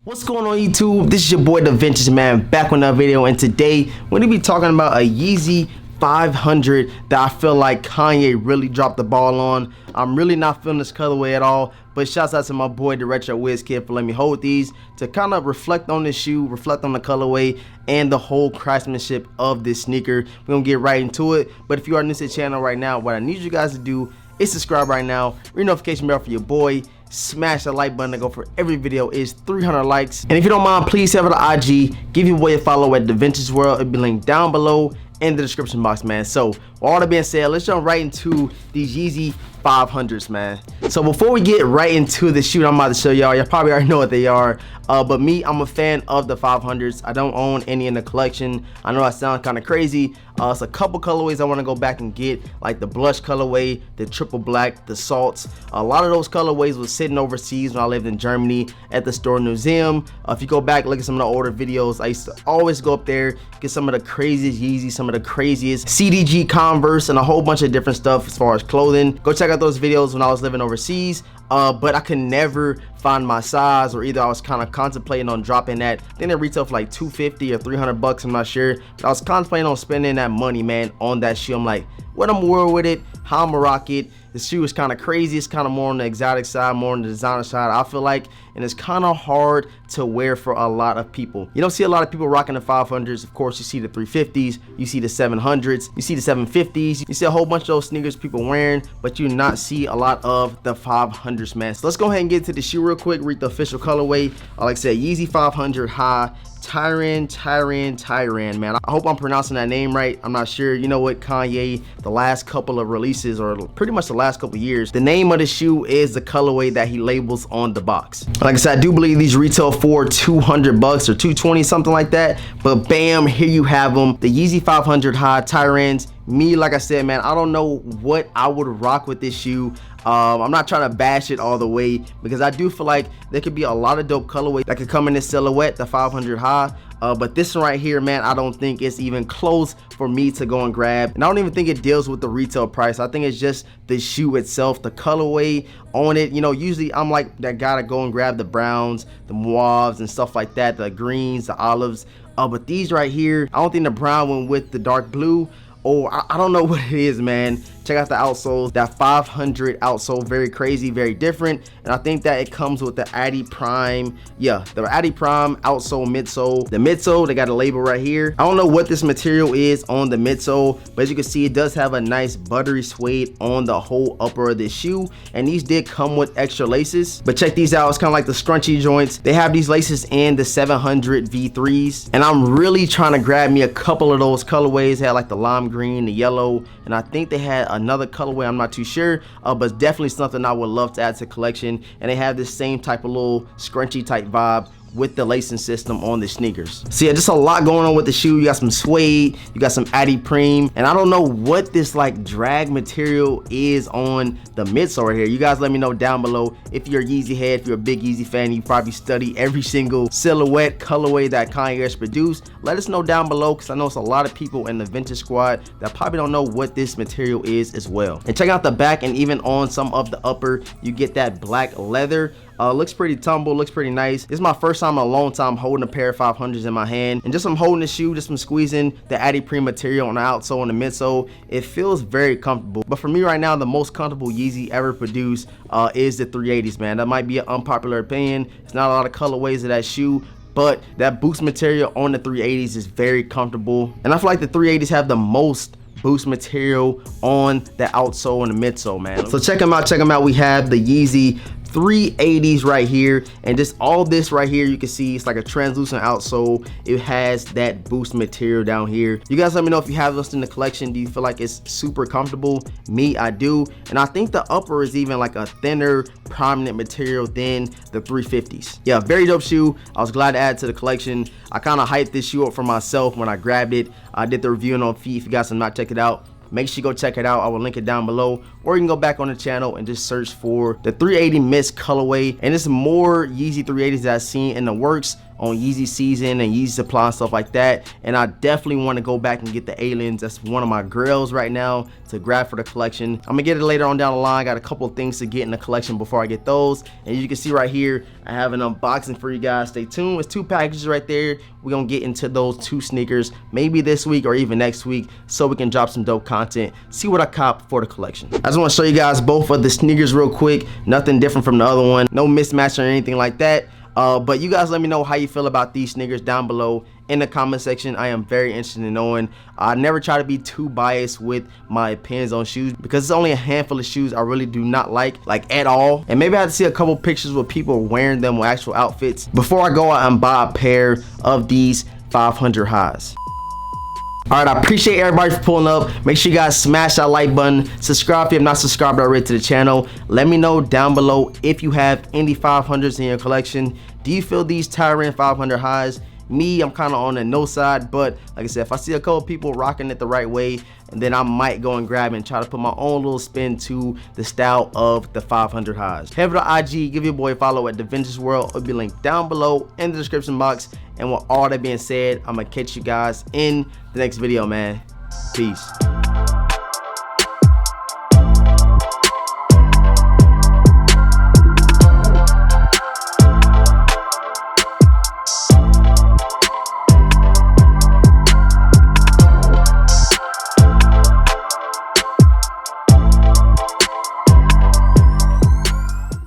What's going on YouTube? This is your boy DeVintage, man, back with another video, and today we're gonna be talking about a Yeezy 500 that I feel like Kanye really dropped the ball on. I'm really not feeling this colorway at all, but shouts out to my boy the Retro Wiz Kid for letting me hold these to kind of reflect on this shoe, reflect on the colorway and the whole craftsmanship of this sneaker. We're gonna get right into it, but if you are new to the channel right now, what I need you guys to do is subscribe right now, ring notification bell for your boy, smash the like button to go for every video is 300 likes, and if you don't mind, please head over to IG, give your boy a follow at DeVintage World. It'll be linked down below in the description box, man. So with all that being said, let's jump right into these Yeezy 500s, man. So before we get right into the shoe I'm about to show y'all probably already know what they are, but me, I'm a fan of the 500s. I don't own any in the collection. I know I sound kind of crazy. It's a couple colorways I want to go back and get, like the blush colorway, the triple black, the salts. A lot of those colorways was sitting overseas when I lived in Germany at the store museum. If you go back, look at some of the older videos, I used to always go up there, get some of the craziest Yeezy, some of the craziest CDG Converse, and a whole bunch of different stuff as far as clothing. Go check out those videos when I was living overseas. But I could never find my size, or either I was kind of contemplating on dropping that. I think they retail for like $250 or $300, I'm not sure, but I was contemplating on spending that money, man, on that shoe. I'm like, what I'm wearing with it, how I'm gonna rock it. The shoe is kind of crazy. It's kind of more on the exotic side, more on the designer side, I feel like, and it's kind of hard to wear for a lot of people. You don't see a lot of people rocking the 500s. Of course, you see the 350s, you see the 700s, you see the 750s, you see a whole bunch of those sneakers people wearing, but you not see a lot of the 500s, man. So let's go ahead and get to the shoe real quick, read the official colorway. Like I said, Yeezy 500 High Tyran, man. I hope I'm pronouncing that name right. I'm not sure. You know what, Kanye, the last couple of releases, or pretty much the last couple of years, the name of the shoe is the colorway that he labels on the box. Like I said, I do believe these retail for $200 or $220, something like that. But bam, here you have them, the Yeezy 500 High Tyrans. Me, like I said, man, I don't know what I would rock with this shoe. I'm not trying to bash it all the way, because I do feel like there could be a lot of dope colorways that could come in this silhouette, the 500 High. But this one right here, man, I don't think it's even close for me to go and grab, and I don't even think it deals with the retail price. I think it's just the shoe itself, the colorway on it. You know, usually I'm like that guy to go and grab the browns, the mauves and stuff like that, the greens, the olives, but these right here, I don't think the brown went with the dark blue. Oh, I don't know what it is, man. Check out the outsoles. That 500 outsole, very crazy, very different. And I think that it comes with the Adi Prime. Yeah, the Adi Prime outsole, midsole. The midsole, they got a label right here. I don't know what this material is on the midsole, but as you can see, it does have a nice buttery suede on the whole upper of this shoe. And these did come with extra laces. But check these out. It's kind of like the scrunchy joints. They have these laces in the 700 V3s. And I'm really trying to grab me a couple of those colorways. They had like the lime green, the yellow, and I think they had another colorway, I'm not too sure, but definitely something I would love to add to the collection. And they have this same type of little scrunchy type vibe with the lacing system on the sneakers. So yeah, just a lot going on with the shoe. You got some suede, you got some Adi Prime, and I don't know what this like drag material is on the midsole right here. You guys let me know down below. If you're a Yeezy head, if you're a big Yeezy fan, you probably study every single silhouette colorway that Kanye has produced. Let us know down below, because I know it's a lot of people in the vintage squad that probably don't know what this material is as well. And check out the back, and even on some of the upper, you get that black leather. Looks pretty tumble, looks pretty nice. This is my first time in a long time holding a pair of 500s in my hand, and just I'm holding the shoe, just I'm squeezing the Adi Prime material on the outsole and the midsole. It feels very comfortable. But for me right now, the most comfortable Yeezy ever produced is the 380s, man. That might be an unpopular opinion. It's not a lot of colorways of that shoe, but that boost material on the 380s is very comfortable, and I feel like the 380s have the most boost material on the outsole and the midsole, man. So check them out. We have the Yeezy 380s right here, and just all this right here, you can see it's like a translucent outsole. It has that boost material down here. You guys let me know if you have this in the collection. Do you feel like it's super comfortable? Me, I do. And I think the upper is even like a thinner, prominent material than the 350s. Yeah, very dope shoe. I was glad to add to the collection. I kind of hyped this shoe up for myself when I grabbed it. I did the review on feet. If you guys have not checked it out, make sure you go check it out. I will link it down below, or you can go back on the channel and just search for the 380 Mist colorway. And it's more Yeezy 380s that I've seen in the works. on Yeezy season and Yeezy supply and stuff like that. And I definitely want to go back and get the aliens. That's one of my grails right now to grab for the collection. I'm gonna get it later on down the line. Got a couple of things to get in the collection before I get those. And you can see right here, I have an unboxing for you guys. Stay tuned. It's 2 packages right there. We're gonna get into those 2 sneakers maybe this week or even next week, so we can drop some dope content, see what I cop for the collection. I just want to show you guys both of the sneakers real quick. Nothing different from the other one, no mismatch or anything like that. But you guys let me know how you feel about these sneakers down below in the comment section. I am very interested in knowing. I never try to be too biased with my opinions on shoes, because it's only a handful of shoes I really do not like at all. And maybe I have to see a couple pictures with people wearing them with actual outfits before I go out and buy a pair of these 500 highs. Alright, I appreciate everybody for pulling up. Make sure you guys smash that like button. Subscribe if you have not subscribed already to the channel. Let me know down below if you have any 500s in your collection. Do you feel these Tyrann 500 highs? Me, I'm kind of on the no side, but like I said, if I see a couple people rocking it the right way, and then I might go and grab it and try to put my own little spin to the style of the 500 highs. Head over to IG, give your boy a follow at DeVintage World. It'll be linked down below in the description box. And with all that being said, I'm gonna catch you guys in the next video, man. Peace.